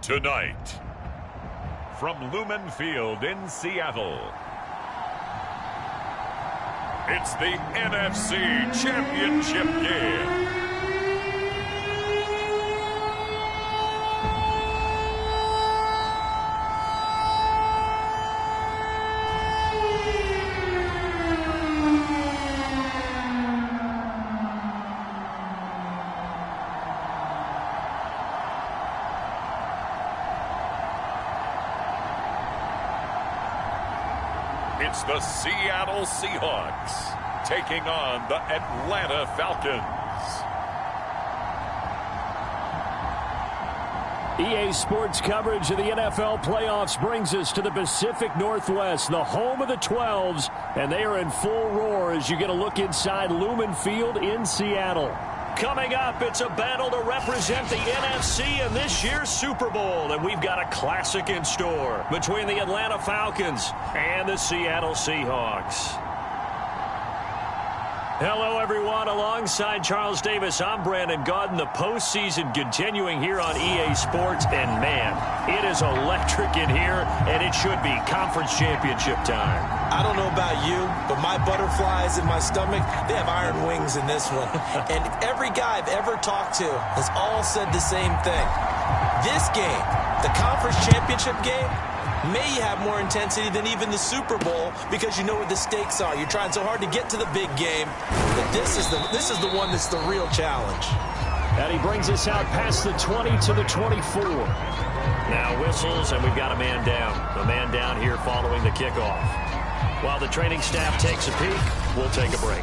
Tonight, from Lumen Field in Seattle, it's the NFC Championship game. It's the Seattle Seahawks taking on the Atlanta Falcons. EA Sports coverage of the NFL playoffs brings us to the Pacific Northwest, the home of the 12s, and they are in full roar as you get a look inside Lumen Field in Seattle. Coming up, it's a battle to represent the NFC in this year's Super Bowl, and we've got a classic in store between the Atlanta Falcons and the Seattle Seahawks. Hello, everyone. Alongside Charles Davis, I'm Brandon Gaudin. The postseason continuing here on EA Sports, and man, it is electric in here, and it should be conference championship time. I don't know about you, but my butterflies in my stomach, they have iron wings in this one. And every guy I've ever talked to has all said the same thing. This game, the conference championship game, may have more intensity than even the Super Bowl because you know what the stakes are. You're trying so hard to get to the big game, but this is the one that's the real challenge. And he brings us out past the 20 to the 24. Now whistles, and we've got a man down. A man down here following the kickoff. While the training staff takes a peek, we'll take a break.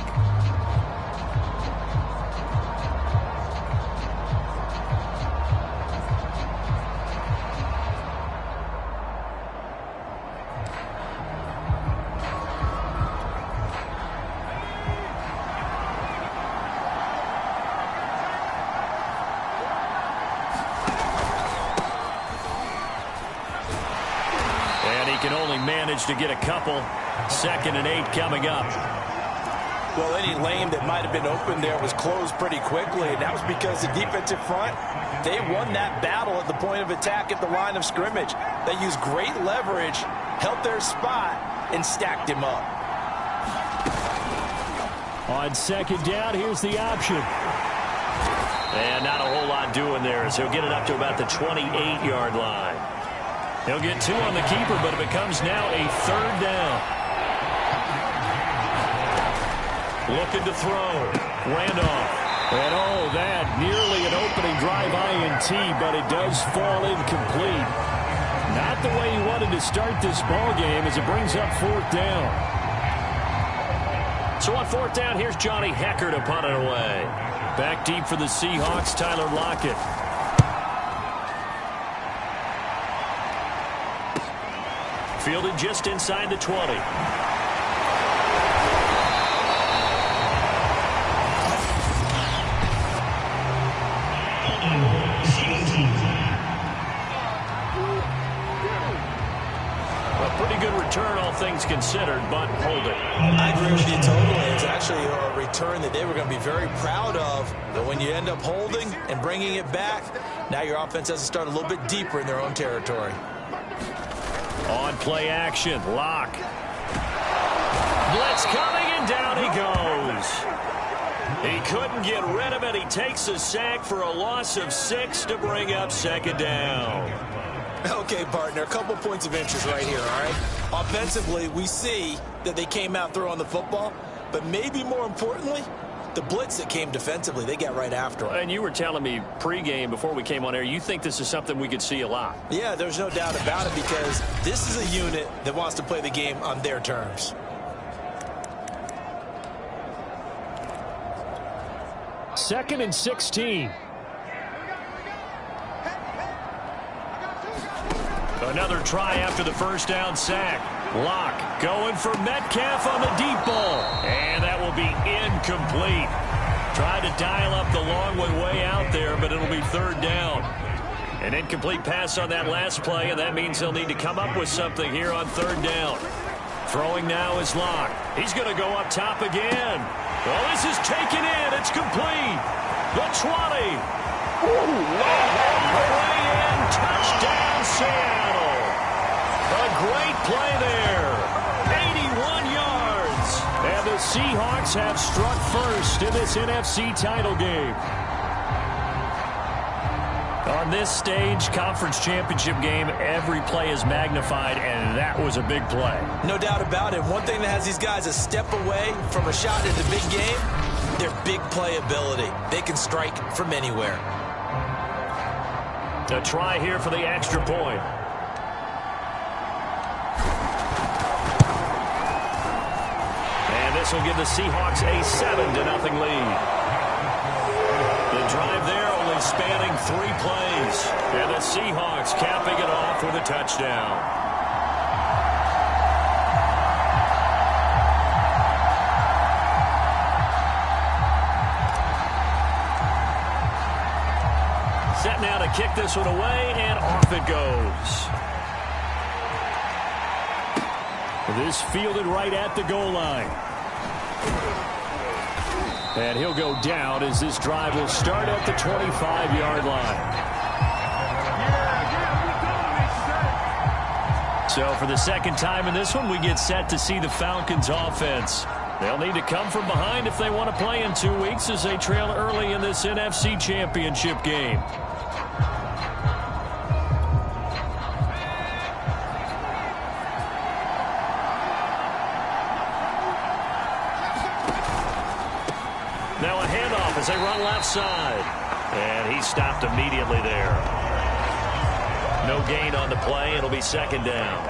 Can only manage to get a couple. 2nd and 8 coming up. Well, any lane that might have been open there was closed pretty quickly, and that was because the defensive front, they won that battle at the point of attack at the line of scrimmage. They used great leverage, held their spot, and stacked him up. On 2nd down, here's the option. And not a whole lot doing there as he'll get it up to about the 28-yard line. He'll get 2 on the keeper, but it becomes now a 3rd down. Looking to throw. Randolph. And oh, that nearly an opening drive INT, but it does fall incomplete. Not the way he wanted to start this ball game as it brings up 4th down. So on 4th down, here's Johnny Hecker to punt it away. Back deep for the Seahawks, Tyler Lockett. Fielded just inside the 20. A pretty good return, all things considered, but hold it. I agree with you totally. It's actually a return that they were going to be very proud of. But when you end up holding and bringing it back, now your offense has to start a little bit deeper in their own territory. On play action, Lock. Blitz coming, and down he goes. He couldn't get rid of it. He takes a sack for a loss of 6 to bring up 2nd down. Okay, partner, a couple points of interest right here, all right? Offensively, we see that they came out throwing the football, but maybe more importantly, the blitz that came defensively, they got right after him. And you were telling me pregame before we came on air, you think this is something we could see a lot. Yeah, there's no doubt about it because this is a unit that wants to play the game on their terms. Second and 16. Another try after the first down sack. Lock going for Metcalf on the deep ball. And that will be incomplete. Tried to dial up the long one way out there, but it'll be 3rd down. An incomplete pass on that last play, and that means they'll need to come up with something here on 3rd down. Throwing now is Lock. He's going to go up top again. Well, this is taken in. It's complete. The 20. Way in. Touchdown. Seahawks have struck first in this NFC title game. On this stage, conference championship game, every play is magnified, and that was a big play. No doubt about it. One thing that has these guys a step away from a shot in the big game, their big play ability. They can strike from anywhere. A try here for the extra point. And this will give the Seahawks a 7-0 lead. The drive there only spanning 3 plays. And the Seahawks capping it off with a touchdown. Set now to kick this one away, and off it goes. This fielded right at the goal line. And he'll go down as this drive will start at the 25-yard line. So for the second time in this one, we get set to see the Falcons offense. They'll need to come from behind if they want to play in 2 weeks as they trail early in this NFC Championship game. Now a handoff as they run left side. And he stopped immediately there. No gain on the play. It'll be second down.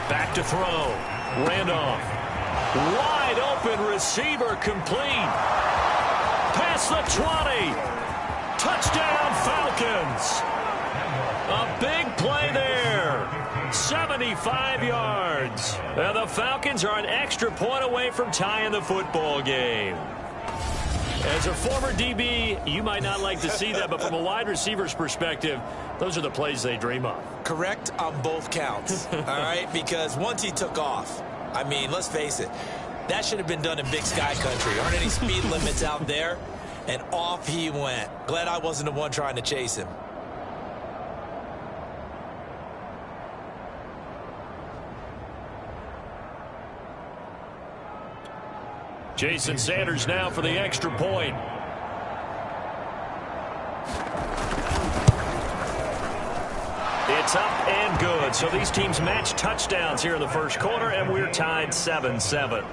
Back to throw. Randolph. Wide open receiver complete. Past the 20. Touchdown Falcons. A big play there. 75 yards. And the Falcons are an extra point away from tying the football game. As a former DB, you might not like to see that, but from a wide receiver's perspective, those are the plays they dream of. Correct on both counts, all right? Because once he took off, I mean, let's face it, that should have been done in Big Sky Country. Aren't any speed limits out there? And off he went. Glad I wasn't the one trying to chase him. Jason Sanders now for the extra point. It's up and good. So these teams match touchdowns here in the first quarter, and we're tied 7-7.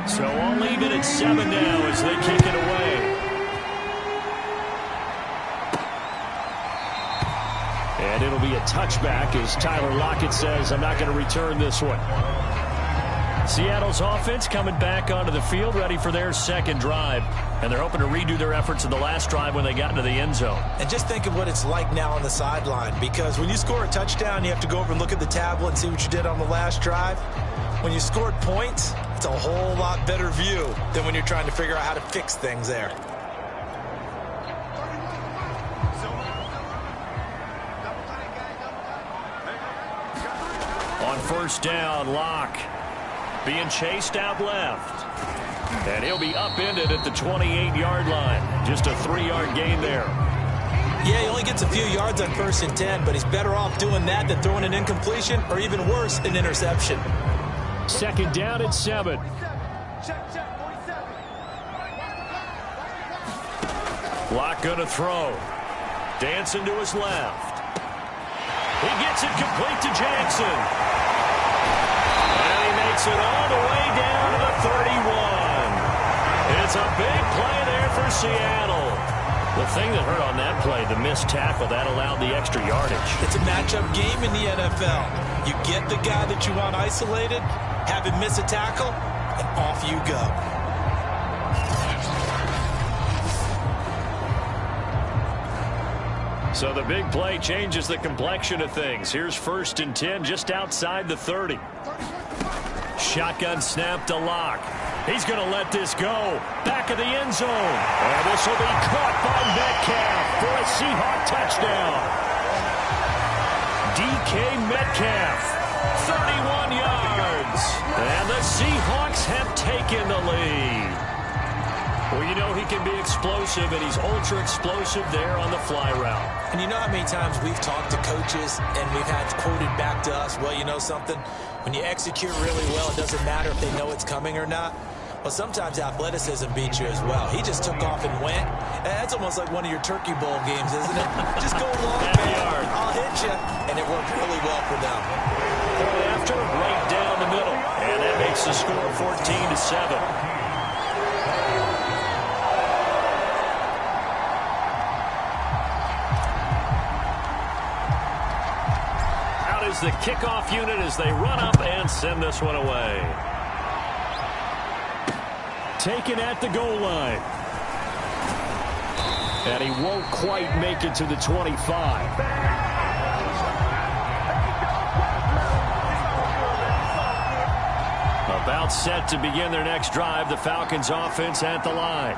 So I'll leave it at 7 now as they kick it away. And it'll be a touchback as Tyler Lockett says, I'm not going to return this one. Seattle's offense coming back onto the field, ready for their second drive. And they're hoping to redo their efforts in the last drive when they got into the end zone. And just think of what it's like now on the sideline, because when you score a touchdown, you have to go over and look at the tablet and see what you did on the last drive. When you scored points, it's a whole lot better view than when you're trying to figure out how to fix things there. On first down, Locke being chased out left. And he'll be upended at the 28-yard line. Just a 3-yard gain there. Yeah, he only gets a few yards on 1st and 10, but he's better off doing that than throwing an incompletion or even worse, an interception. Second down at 7. Locke going to throw. Dancing to his left. He gets it complete to Jackson. And he makes it all the way down to the 31. It's a big play there for Seattle. The thing that hurt on that play, the missed tackle, that allowed the extra yardage. It's a matchup game in the NFL. You get the guy that you want isolated, have him miss a tackle, and off you go. So the big play changes the complexion of things. Here's 1st and 10 just outside the 30. Shotgun snap to Locke. He's going to let this go. Back of the end zone. And this will be caught by Metcalf for a Seahawk touchdown. DK Metcalf. 31 yards. And the Seahawks have taken the lead. Well, you know he can be explosive, and he's ultra explosive there on the fly route. And you know how many times we've talked to coaches and we've had quoted back to us, well, you know something? When you execute really well, it doesn't matter if they know it's coming or not. Well, sometimes athleticism beats you as well. He just took off and went. That's almost like one of your Turkey Bowl games, isn't it? Just go long, man. I'll hit you. And it worked really well for them. Point after, right down the middle. And that makes the score 14-7. Is the kickoff unit as they run up and send this one away. Taken at the goal line. And he won't quite make it to the 25. About set to begin their next drive. The Falcons offense at the line.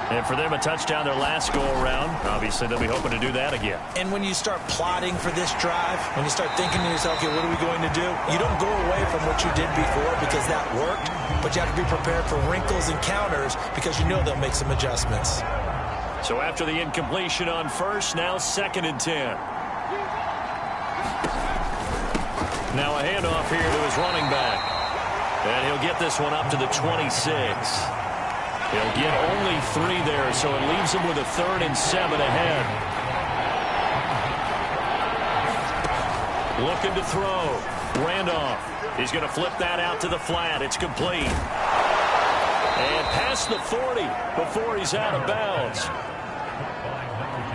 And for them, a touchdown their last go-around. Obviously, they'll be hoping to do that again. And when you start plotting for this drive, when you start thinking to yourself, okay, what are we going to do? You don't go away from what you did before because that worked, but you have to be prepared for wrinkles and counters because you know they'll make some adjustments. So after the incompletion on first, now 2nd and 10. Now a handoff here to his running back. And he'll get this one up to the 26. He'll get only 3 there, so it leaves him with a 3rd and 7 ahead. Looking to throw. Randolph. He's going to flip that out to the flat. It's complete. And past the 40 before he's out of bounds.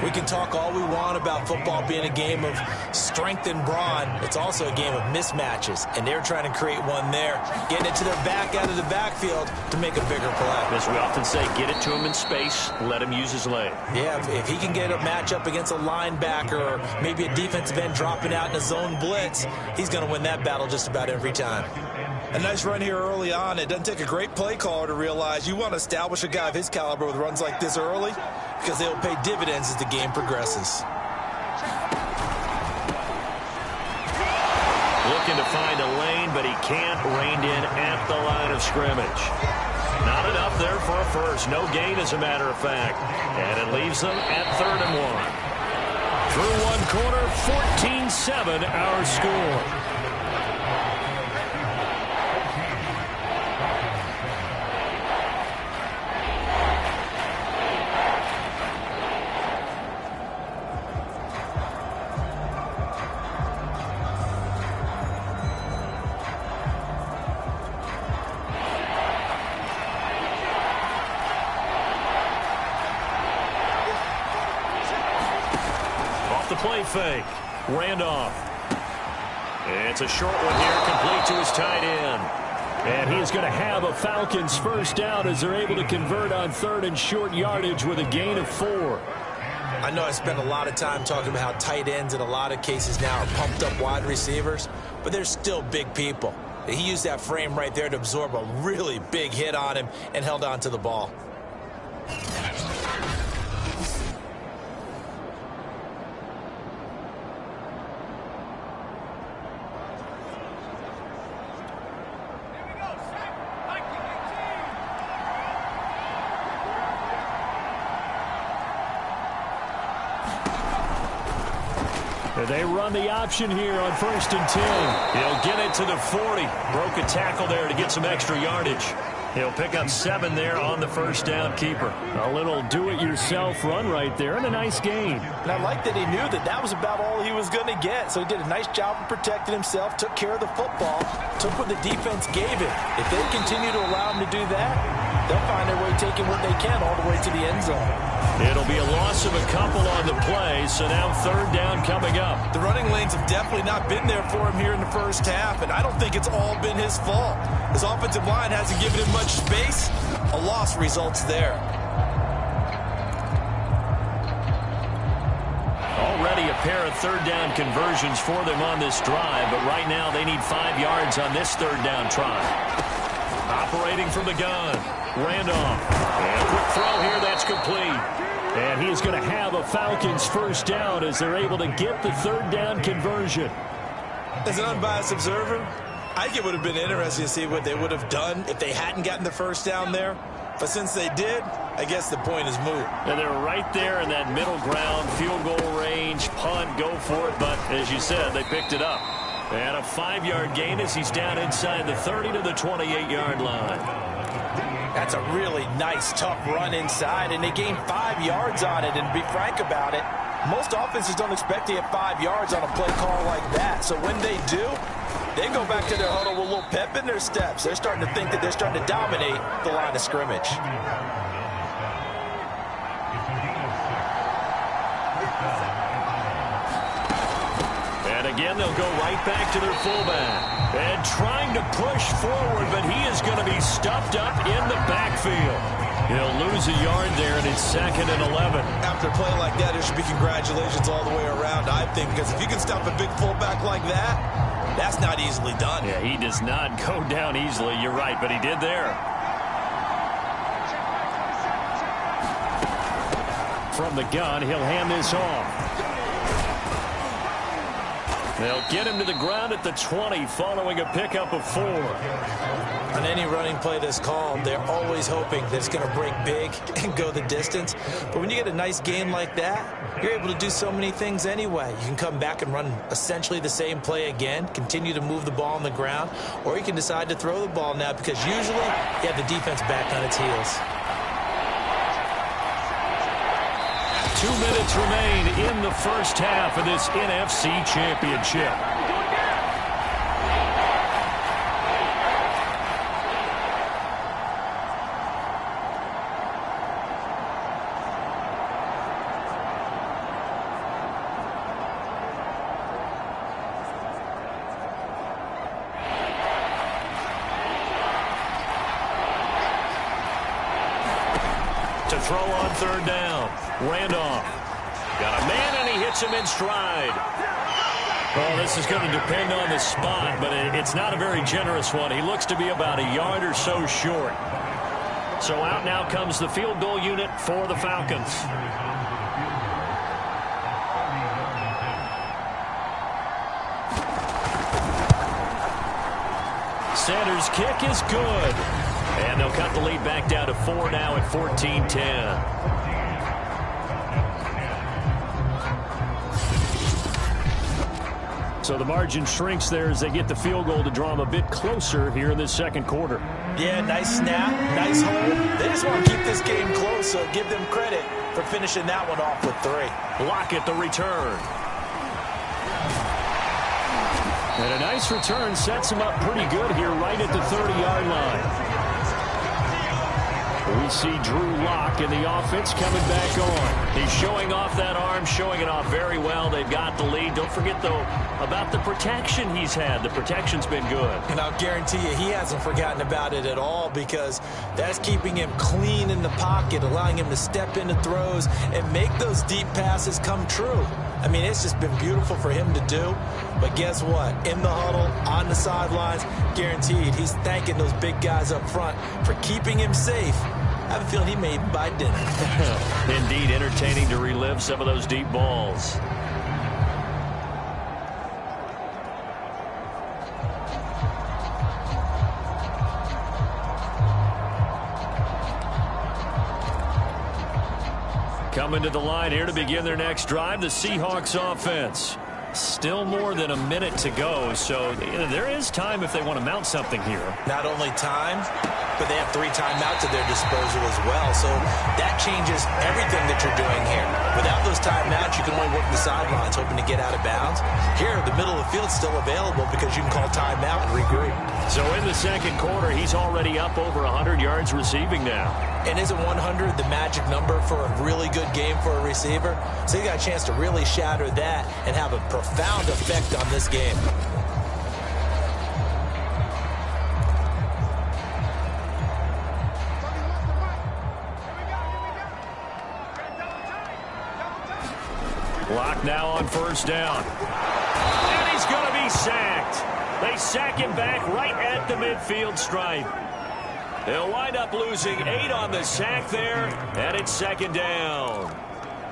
We can talk all we want about football being a game of strength and brawn. It's also a game of mismatches, and they're trying to create one there, getting it to their back out of the backfield to make a bigger play. As we often say, get it to him in space, let him use his leg. Yeah, if he can get a matchup against a linebacker or maybe a defensive end dropping out in a zone blitz, he's going to win that battle just about every time. A nice run here early on. It doesn't take a great play caller to realize you want to establish a guy of his caliber with runs like this early because they'll pay dividends as the game progresses. Looking to find a lane, but he can't. Reined in at the line of scrimmage. Not enough there for a first. No gain, as a matter of fact. And it leaves them at 3rd and 1. Through one quarter, 14-7 our score. Play fake. Randolph. It's a short one here, complete to his tight end. And he is going to have a Falcons first down as they're able to convert on 3rd and short yardage with a gain of 4. I know I spent a lot of time talking about how tight ends in a lot of cases now are pumped up wide receivers, but they're still big people. He used that frame right there to absorb a really big hit on him and held on to the ball. They run the option here on 1st and 10. He'll get it to the 40. Broke a tackle there to get some extra yardage. He'll pick up 7 there on the first down keeper. A little do-it-yourself run right there and a nice gain. And I like that he knew that that was about all he was going to get. So he did a nice job of protecting himself, took care of the football, took what the defense gave him. If they continue to allow him to do that, they'll find their way taking what they can all the way to the end zone. It'll be a loss of a couple on the play, so now 3rd down coming up. The running lanes have definitely not been there for him here in the first half, and I don't think it's all been his fault. His offensive line hasn't given him much space. A loss results there. Already a pair of 3rd down conversions for them on this drive, but right now they need 5 yards on this 3rd down try. Operating from the gun, Randolph. And a quick throw here, that's complete. And he's going to have a Falcons first down as they're able to get the third down conversion. As an unbiased observer, I think it would have been interesting to see what they would have done if they hadn't gotten the first down there. But since they did, I guess the point is moot. And they're right there in that middle ground, field goal range, punt, go for it. But as you said, they picked it up. And a 5-yard gain as he's down inside the 30 to the 28-yard line. That's a really nice, tough run inside, and they gained 5 yards on it. And to be frank about it, most offenses don't expect to get 5 yards on a play call like that. So when they do, they go back to their huddle with a little pep in their steps. They're starting to think that they're starting to dominate the line of scrimmage. And again, they'll go right back to their fullback. And trying to push forward, but he is going to be stuffed up in the backfield. He'll lose a yard there, and it's 2nd and 11. After a play like that, there should be congratulations all the way around, I think, because if you can stop a big fullback like that, that's not easily done. Yeah, he does not go down easily. You're right, but he did there. From the gun, he'll hand this off. They'll get him to the ground at the 20 following a pickup of 4. On any running play that's called, they're always hoping that it's going to break big and go the distance. But when you get a nice gain like that, you're able to do so many things anyway. You can come back and run essentially the same play again, continue to move the ball on the ground, or you can decide to throw the ball now because usually you have the defense back on its heels. 2 minutes remain in the first half of this NFC Championship. To throw on 3rd down. Randolph. Got a man, and he hits him in stride. Well, this is going to depend on the spot, but it's not a very generous one. He looks to be about a yard or so short. So out now comes the field goal unit for the Falcons. Sanders' kick is good. And they'll cut the lead back down to 4 now at 14-10. So the margin shrinks there as they get the field goal to draw them a bit closer here in this second quarter. Yeah, nice snap, nice hold. They just want to keep this game close, so give them credit for finishing that one off with 3. Lockett the return. And a nice return sets him up pretty good here right at the 30-yard line. We see Drew Lock in the offense coming back on. He's showing off that arm, showing it off very well. They've got the lead. Don't forget, though, about the protection he's had. The protection's been good. And I'll guarantee you he hasn't forgotten about it at all because that's keeping him clean in the pocket, allowing him to step into throws and make those deep passes come true. I mean, it's just been beautiful for him to do. But guess what? In the huddle, on the sidelines, guaranteed he's thanking those big guys up front for keeping him safe. I have a feeling he may buy dinner. Indeed, entertaining to relive some of those deep balls. Coming to the line here to begin their next drive, the Seahawks offense. Still more than a minute to go, so there is time if they want to mount something here. Not only time, but they have 3 timeouts at their disposal as well, so that changes everything that you're doing here. Without those timeouts, you can only work the sidelines, hoping to get out of bounds. Here, the middle of the field's still available because you can call timeout and regroup. So in the second quarter, he's already up over 100 yards receiving now. And isn't 100 the magic number for a really good game for a receiver? So you got a chance to really shatter that and have a profound effect on this game. Lock now on first down. And he's going to be sacked. They sack him back right at the midfield stripe. They'll wind up losing 8 on the sack there, and it's second down.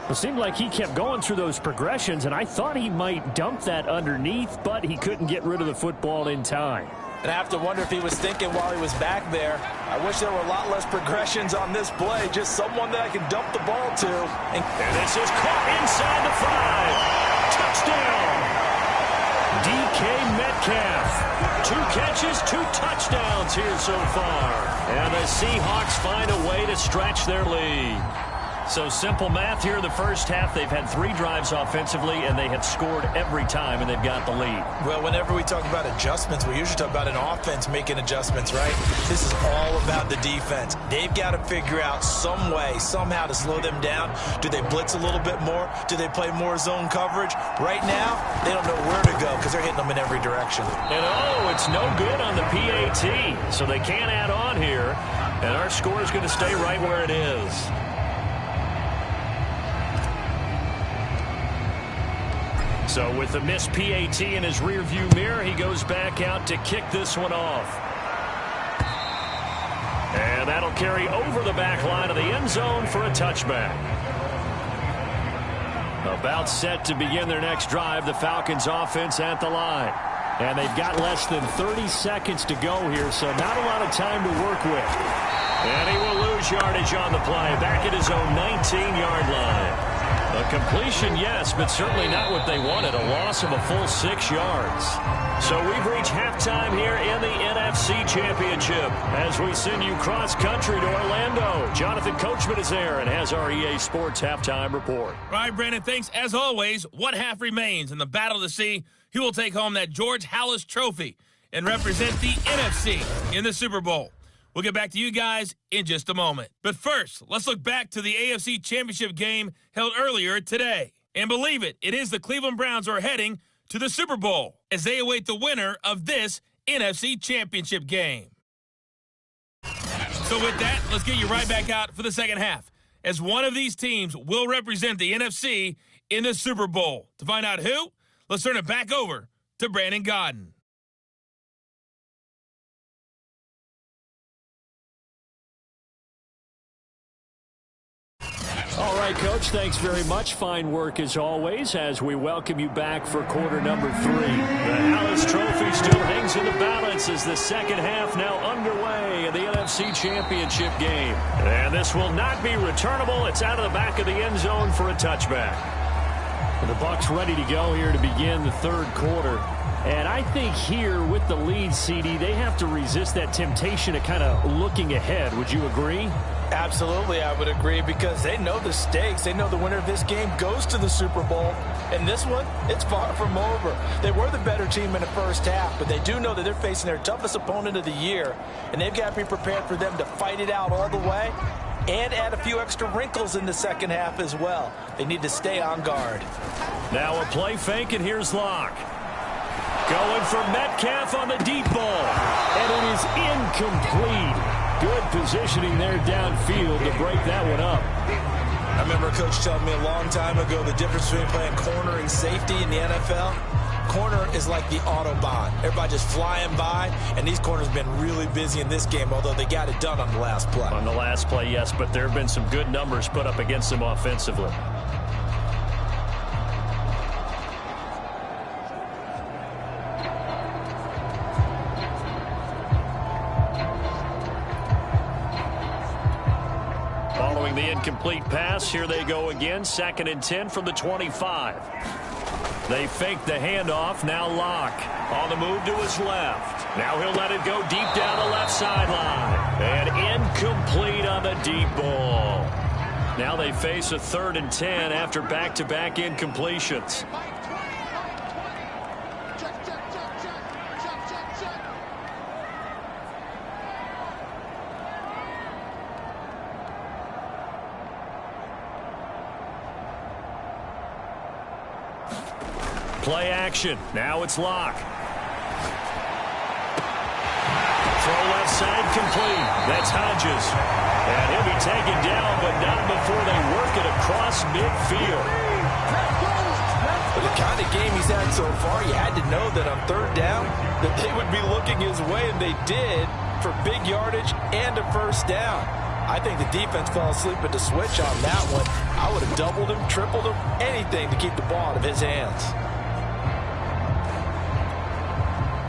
It seemed like he kept going through those progressions, and I thought he might dump that underneath, but he couldn't get rid of the football in time. And I have to wonder if he was thinking while he was back there, I wish there were a lot less progressions on this play, just someone that I can dump the ball to. And this is caught inside the 5. Touchdown! DK Metcalf. 2 catches, 2 touchdowns here so far. And the Seahawks find a way to stretch their lead. So simple math here in the first half. They've had 3 drives offensively, and they have scored every time, and they've got the lead. Well, whenever we talk about adjustments, we usually talk about an offense making adjustments, right? This is all about the defense. They've got to figure out some way, somehow to slow them down. Do they blitz a little bit more? Do they play more zone coverage? Right now, they don't know where to go because they're hitting them in every direction. And, it's no good on the PAT, so they can't add on here. And our score is going to stay right where it is. So with the missed PAT in his rearview mirror, he goes back out to kick this one off. And that'll carry over the back line of the end zone for a touchback. About set to begin their next drive, the Falcons offense at the line. And they've got less than 30 seconds to go here, so not a lot of time to work with. And he will lose yardage on the play, back at his own 19-yard line. A completion, yes, but certainly not what they wanted. A loss of a full 6 yards. So we've reached halftime here in the NFC Championship as we send you cross-country to Orlando. Jonathan Coachman is there and has our EA Sports halftime report. All right, Brandon, thanks. As always, one half remains in the battle to see who will take home that George Halas Trophy and represent the NFC in the Super Bowl. We'll get back to you guys in just a moment. But first, let's look back to the AFC Championship game held earlier today. And believe it, it is the Cleveland Browns who are heading to the Super Bowl as they await the winner of this NFC Championship game. So with that, let's get you right back out for the second half, as one of these teams will represent the NFC in the Super Bowl. To find out who, let's turn it back over to Brandon Godden. All right, Coach, thanks very much. Fine work as always as we welcome you back for quarter number 3. The Halas Trophy still hangs in the balance as the second half now underway in the NFC Championship game. And this will not be returnable. It's out of the back of the end zone for a touchback. The Bucs ready to go here to begin the third quarter. And I think here with the lead, CD, they have to resist that temptation of kind of looking ahead. Would you agree? Absolutely, I would agree, because they know the stakes. They know the winner of this game goes to the Super Bowl. And this one, it's far from over. They were the better team in the first half, but they do know that they're facing their toughest opponent of the year. And they've got to be prepared for them to fight it out all the way and add a few extra wrinkles in the second half as well. They need to stay on guard. Now a play fake, and here's Locke. Going for Metcalf on the deep ball. And it is incomplete. Good positioning there downfield to break that one up. I remember a coach telling me a long time ago the difference between playing corner and safety in the NFL. Corner is like the Autobahn. Everybody just flying by, and these corners have been really busy in this game, although they got it done on the last play. On the last play, yes, but there have been some good numbers put up against them offensively. Following the incomplete pass, here they go again. 2nd and 10 from the 25. They fake the handoff. Now Locke on the move to his left. Now he'll let it go deep down the left sideline. And incomplete on the deep ball. Now they face a 3rd and 10 after back-to-back incompletions. Play action. Now it's Locke. Throw left side complete. That's Hodges. And he'll be taken down, but not before they work it across midfield. For the kind of game he's had so far, you had to know that on 3rd down that they would be looking his way, and they did. for big yardage and a first down. I think the defense fell asleep at the switch on that one. I would have doubled him, tripled him, anything to keep the ball out of his hands.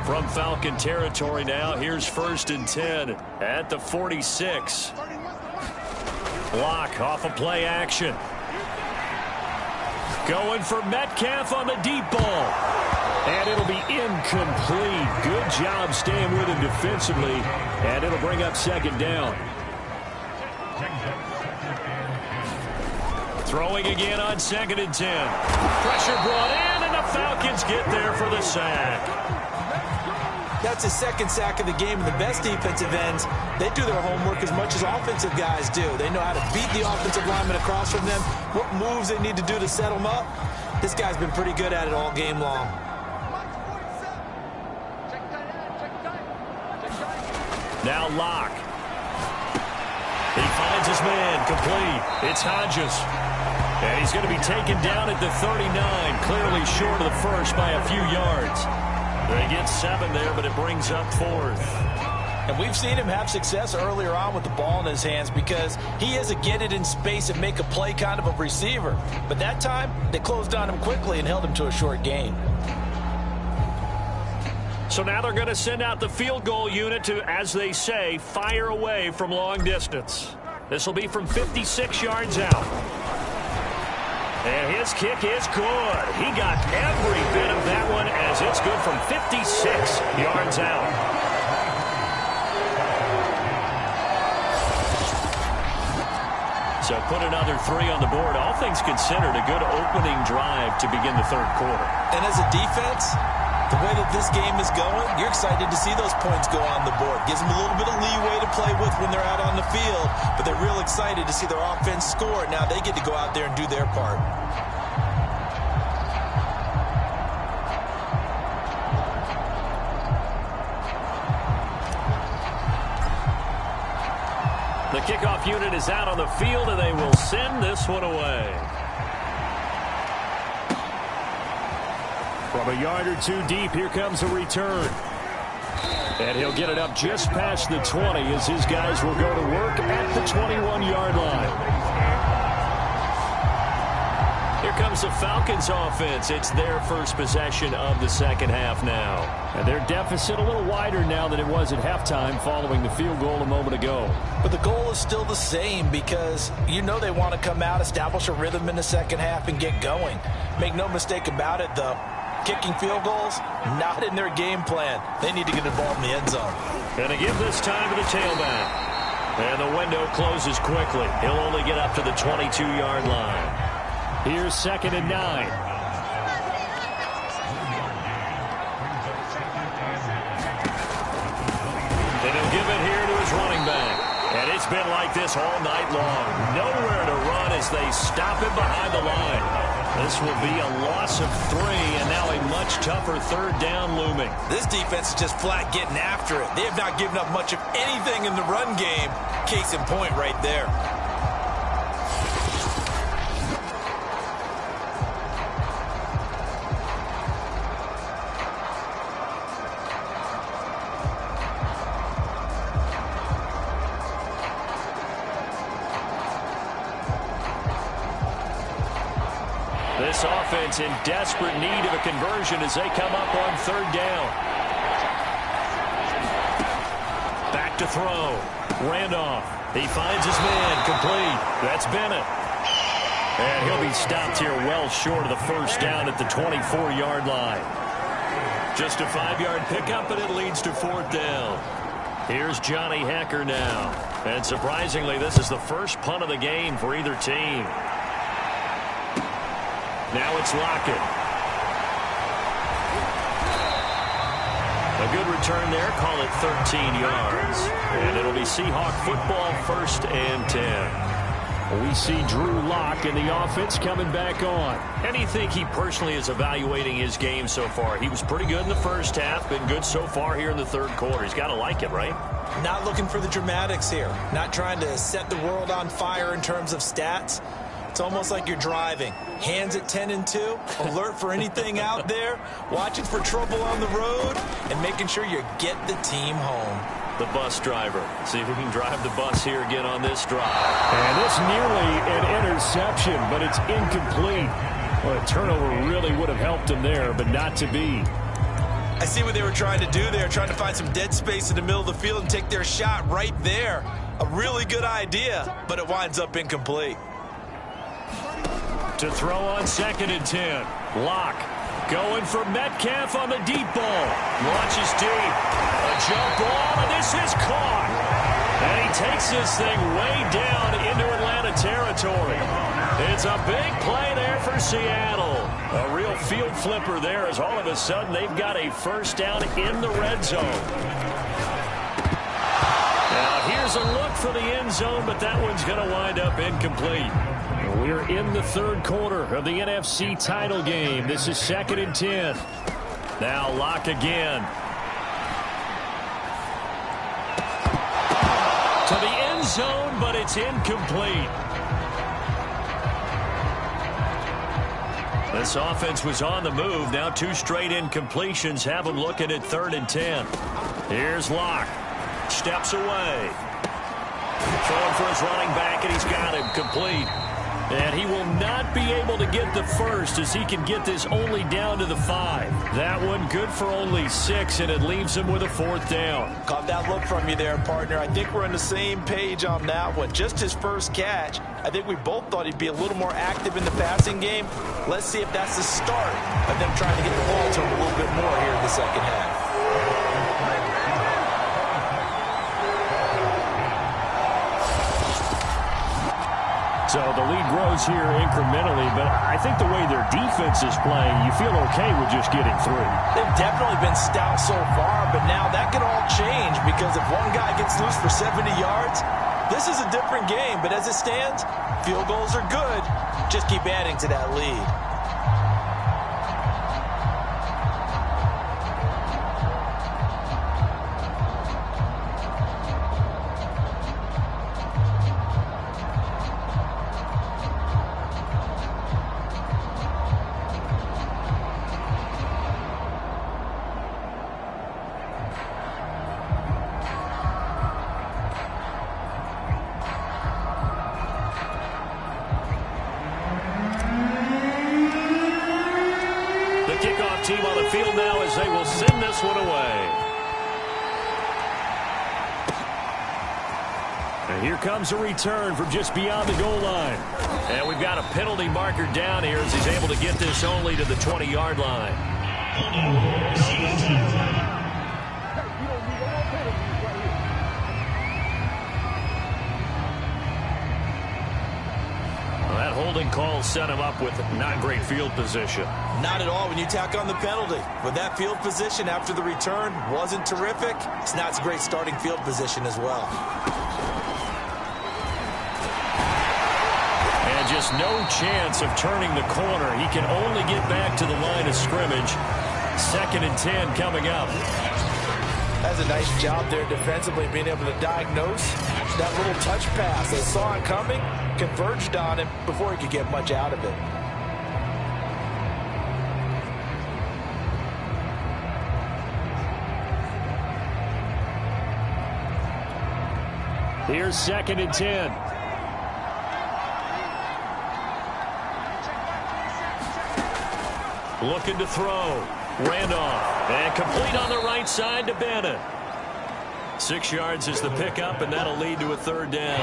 From Falcon territory now, here's 1st and 10 at the 46. Block off a play action. Going for Metcalf on the deep ball. And it'll be incomplete. Good job staying with him defensively. And it'll bring up 2nd down. Throwing again on 2nd and 10. Pressure brought in, and the Falcons get there for the sack. That's his 2nd sack of the game, and the best defensive ends, they do their homework as much as offensive guys do. They know how to beat the offensive lineman across from them, what moves they need to do to set them up. This guy's been pretty good at it all game long. Now Locke. He finds his man, complete. It's Hodges. And he's going to be taken down at the 39, clearly short of the first by a few yards. They get 7 there, but it brings up 4th. And we've seen him have success earlier on with the ball in his hands because he is a get it in space and make a play kind of a receiver. But that time, they closed on him quickly and held him to a short gain. So now they're going to send out the field goal unit to, as they say, fire away from long distance. This will be from 56 yards out. And his kick is good. He got every bit of that one as it's good from 56 yards out. So put another 3 on the board. All things considered, a good opening drive to begin the 3rd quarter. And as a defense, the way that this game is going, you're excited to see those points go on the board. Gives them a little bit of leeway to play with when they're out on the field, but they're real excited to see their offense score. Now they get to go out there and do their part. The kickoff unit is out on the field, and they will send this one away. From a yard or 2 deep, here comes a return. And he'll get it up just past the 20 as his guys will go to work at the 21-yard line. Here comes the Falcons offense. It's their first possession of the 2nd half now. And their deficit a little wider now than it was at halftime following the field goal a moment ago. But the goal is still the same because you know they want to come out, establish a rhythm in the 2nd half, and get going. Make no mistake about it, though. Kicking field goals, not in their game plan. They need to get involved in the end zone. Going to give this time to the tailback. And the window closes quickly. He'll only get up to the 22-yard line. Here's 2nd and 9. And he'll give it here to his running back. And it's been like this all night long. Nowhere to run as they stop him behind the line. This will be a loss of 3, and now a much tougher 3rd down looming. This defense is just flat getting after it. They have not given up much of anything in the run game. Case in point right there. This offense in desperate need of a conversion as they come up on 3rd down. Back to throw. Randolph. He finds his man. Complete. That's Bennett. And he'll be stopped here well short of the first down at the 24-yard line. Just a 5-yard pickup, but it leads to 4th down. Here's Johnny Hecker now. And surprisingly, this is the first punt of the game for either team. Now it's Lockett. A good return there. Call it 13 yards. And it'll be Seahawk football, 1st and 10. We see Drew Lock in the offense coming back on. And you think he personally is evaluating his game so far? He was pretty good in the first half, been good so far here in the 3rd quarter. He's got to like it, right? Not looking for the dramatics here. Not trying to set the world on fire in terms of stats. It's almost like you're driving. Hands at 10 and 2, alert for anything out there, watching for trouble on the road, and making sure you get the team home. the bus driver. See if he can drive the bus here again on this drive. And this nearly an interception, but it's incomplete. Well, a turnover really would have helped him there, but not to be. I see what they were trying to do there, trying to find some dead space in the middle of the field and take their shot right there. A really good idea, but it winds up incomplete. To throw on 2nd and 10. Locke going for Metcalf on the deep ball. Launches deep. A jump ball, and this is caught. And he takes this thing way down into Atlanta territory. It's a big play there for Seattle. A real field flipper there as all of a sudden they've got a first down in the red zone. Now here's a look for the end zone, but that one's going to wind up incomplete. We're in the third quarter of the NFC title game. This is 2nd and 10. Now Locke again. To the end zone, but it's incomplete. This offense was on the move. Now 2 straight incompletions have them looking at 3rd and 10. Here's Locke. Steps away. Throwing for his running back, and he's got him complete. And he will not be able to get the first as he can get this only down to the 5. That one good for only 6, and it leaves him with a 4th down. Caught that look from you there, partner. I think we're on the same page on that one. Just his first catch. I think we both thought he'd be a little more active in the passing game. Let's see if that's the start of them trying to get the ball to him a little bit more here in the second half. So the lead grows here incrementally, but I think the way their defense is playing, you feel okay with just getting through. They've definitely been stout so far, but now that could all change because if one guy gets loose for 70 yards, this is a different game. But as it stands, field goals are good. Just keep adding to that lead. Team on the field now as they will send this one away. And here comes a return from just beyond the goal line. And we've got a penalty marker down here as he's able to get this only to the 20-yard line. That holding call set him up with not great field position. Not at all when you tack on the penalty. But that field position after the return wasn't terrific. It's not a great starting field position as well. And just no chance of turning the corner. He can only get back to the line of scrimmage. 2nd and 10 coming up. That's a nice job there defensively, being able to diagnose that little touch pass. They saw it coming, converged on him before he could get much out of it. Here's 2nd and 10. Looking to throw. Randolph. And complete on the right side to Bennett. 6 yards is the pickup, and that'll lead to a 3rd down.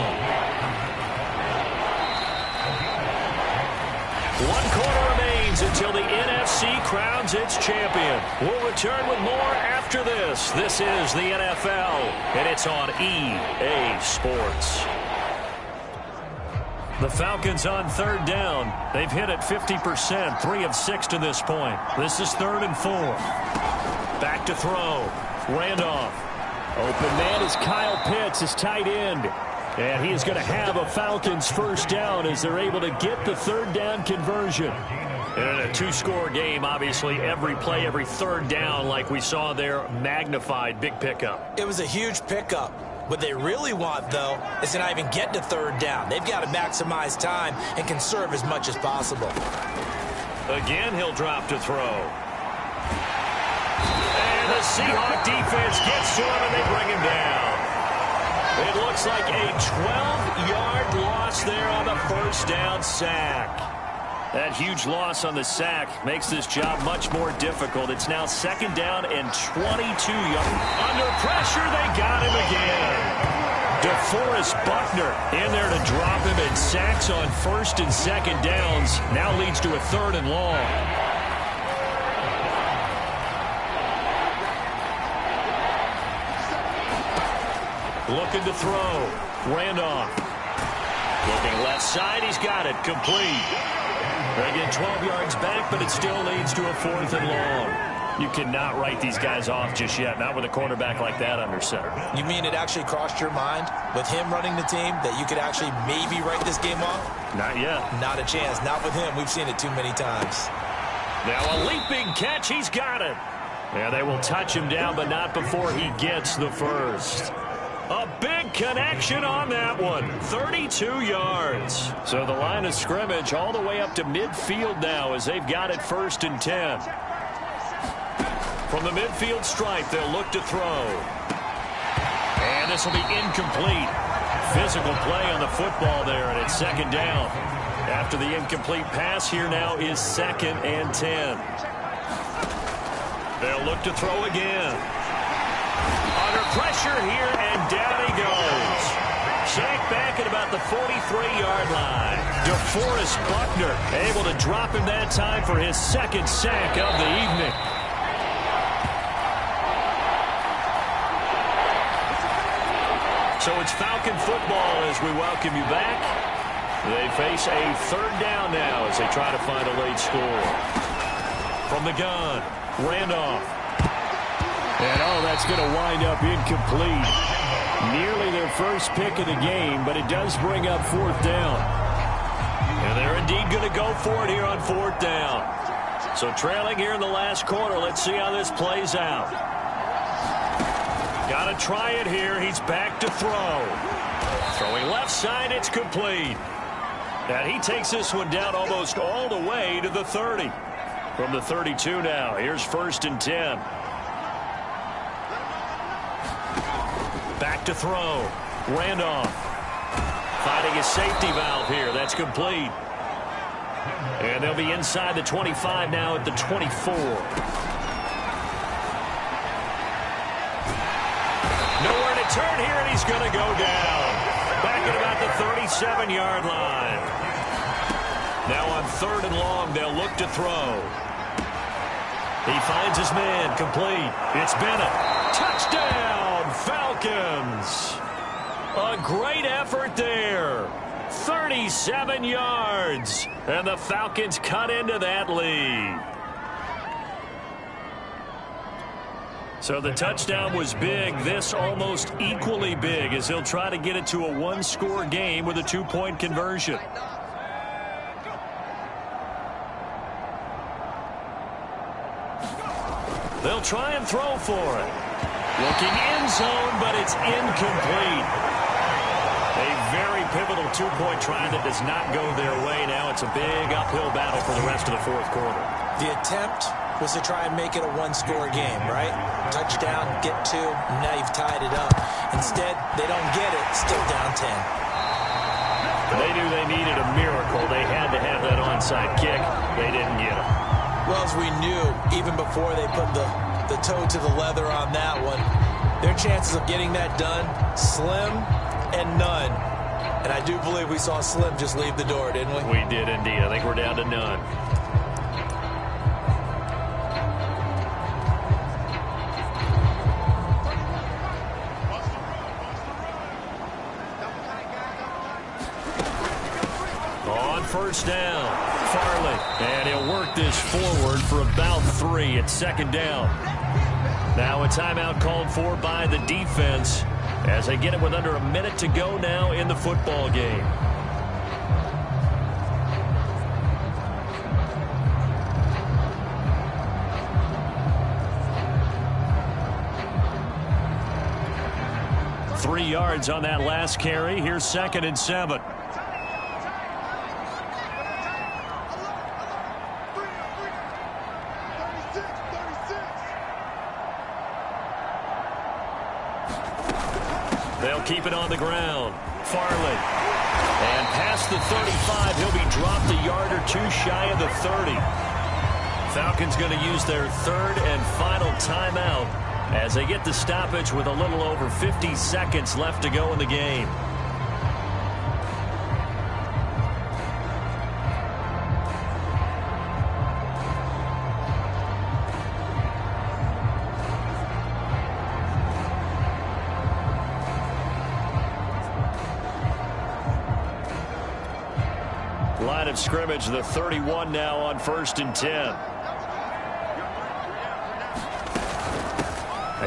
1 quarter remains until the NFC crowns its champion. We'll return with more after this. This is the NFL, and it's on EA Sports. The Falcons on 3rd down. They've hit it 50%, 3 of 6 to this point. This is 3rd and 4. Back to throw. Randolph. Open man is Kyle Pitts, his tight end. And he is going to have a Falcons first down as they're able to get the 3rd down conversion. And in a 2-score game, obviously, every play, every 3rd down, like we saw there, magnified, big pickup. It was a huge pickup. What they really want, though, is to not even get to 3rd down. They've got to maximize time and conserve as much as possible. Again, he'll drop to throw. And The Seahawks defense gets to him, and they bring him down. It looks like a 12-yard loss there on the first down sack. That huge loss on the sack makes this job much more difficult. It's now second down and 22 yards. Under pressure, they got him again. DeForest Buckner in there to drop him, and sacks on first and second downs now leads to a third and long. Looking to throw. Randolph. Looking left side. He's got it. Complete. They get 12 yards back, but it still leads to a fourth and long. You cannot write these guys off just yet, not with a quarterback like that under center. You mean it actually crossed your mind with him running the team that you could actually maybe write this game off? Not yet. Not a chance. Not with him. We've seen it too many times. Now a leaping catch. He's got it. Yeah, they will touch him down, but not before he gets the first. A big connection on that one. 32 yards. So the line of scrimmage all the way up to midfield now as they've got it first and 10. From the midfield stripe, they'll look to throw. And this will be incomplete. Physical play on the football there, and it's second down. After the incomplete pass, here now is second and 10. They'll look to throw again. Under pressure here, and down he goes. Sacked back at about the 43-yard line. DeForest Buckner able to drop him that time for his second sack of the evening. So it's Falcon football as we welcome you back. They face a third down now as they try to find a late score. From the gun, Randolph. And that's going to wind up incomplete. Nearly their first pick of the game, but it does bring up fourth down. And they're indeed going to go for it here on fourth down. So trailing here in the last quarter, let's see how this plays out. Got to try it here. He's back to throw. Throwing left side, it's complete. And he takes this one down almost all the way to the 30. From the 32 now, here's first and 10. Back to throw. Randolph. Finding his safety valve here. That's complete. And they'll be inside the 25 now at the 24. Nowhere to turn here, and he's going to go down. Back at about the 37-yard line. Now on third and long, they'll look to throw. He finds his man. Complete. It's Bennett. Touchdown, Falcons. A great effort there. 37 yards. And the Falcons cut into that lead. So the touchdown was big. This almost equally big as he'll try to get it to a one-score game with a two-point conversion. They'll try and throw for it. Looking end zone, but it's incomplete. A very pivotal two-point try that does not go their way. Now it's a big uphill battle for the rest of the fourth quarter. The attempt was to try and make it a one-score game, right? Touchdown, get two, now you've tied it up. Instead, they don't get it, still down 10. They knew they needed a miracle. They had to have that onside kick. They didn't get it. Well, as we knew, even before they put the toe to the leather on that one, their chances of getting that done, slim and none. And I do believe we saw Slim just leave the door, didn't we? We did indeed. I think we're down to none. On first down, Farley. And he'll work this forward for about 3 at second down. Now a timeout called for by the defense as they get it with under a minute to go now in the football game. Three yards on that last carry. Here's second and 7. They'll keep it on the ground. Farley. And past the 35, he'll be dropped a yard or two shy of the 30. Falcons going to use their third and final timeout as they get the stoppage with a little over 50 seconds left to go in the game. Line of scrimmage, the 31 now on 1st and 10.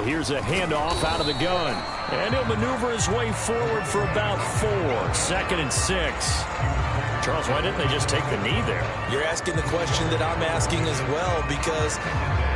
Here's a handoff out of the gun. And he'll maneuver his way forward for about 4. 2nd and 6. Charles, why didn't they just take the knee there? You're asking the question that I'm asking as well, because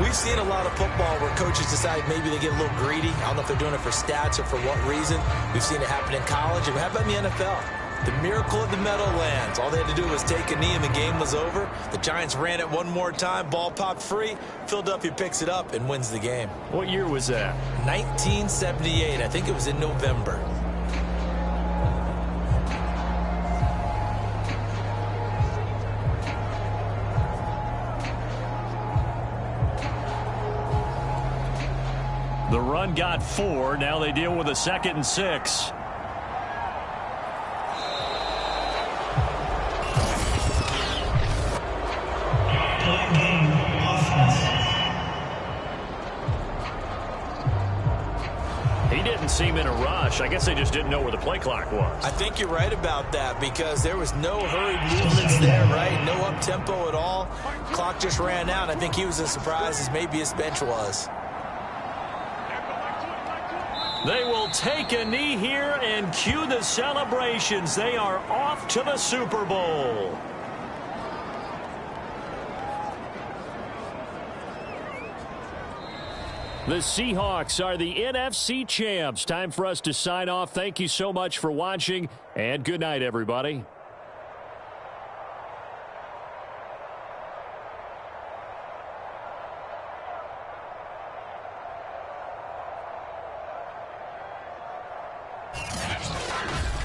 we've seen a lot of football where coaches decide maybe they get a little greedy. I don't know if they're doing it for stats or for what reason. We've seen it happen in college. And how about in the NFL? The miracle of the Meadowlands. All they had to do was take a knee and the game was over. The Giants ran it one more time. Ball popped free. Philadelphia picks it up and wins the game. What year was that? 1978. I think it was in November. The run got 4. Now they deal with a 2nd and 6. He didn't seem in a rush. I guess they just didn't know where the play clock was. I think you're right about that, because there was no hurried movements there, right? No up-tempo at all. Clock just ran out. I think he was as surprised as maybe his bench was. They will take a knee here and cue the celebrations. They are off to the Super Bowl. The Seahawks are the NFC champs. Time for us to sign off. Thank you so much for watching, and good night, everybody.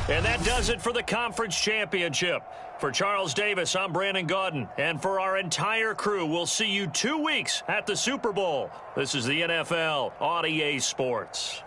And that does it for the conference championship. For Charles Davis, I'm Brandon Gaudin. And for our entire crew, we'll see you 2 weeks at the Super Bowl. This is the NFL on EA Sports.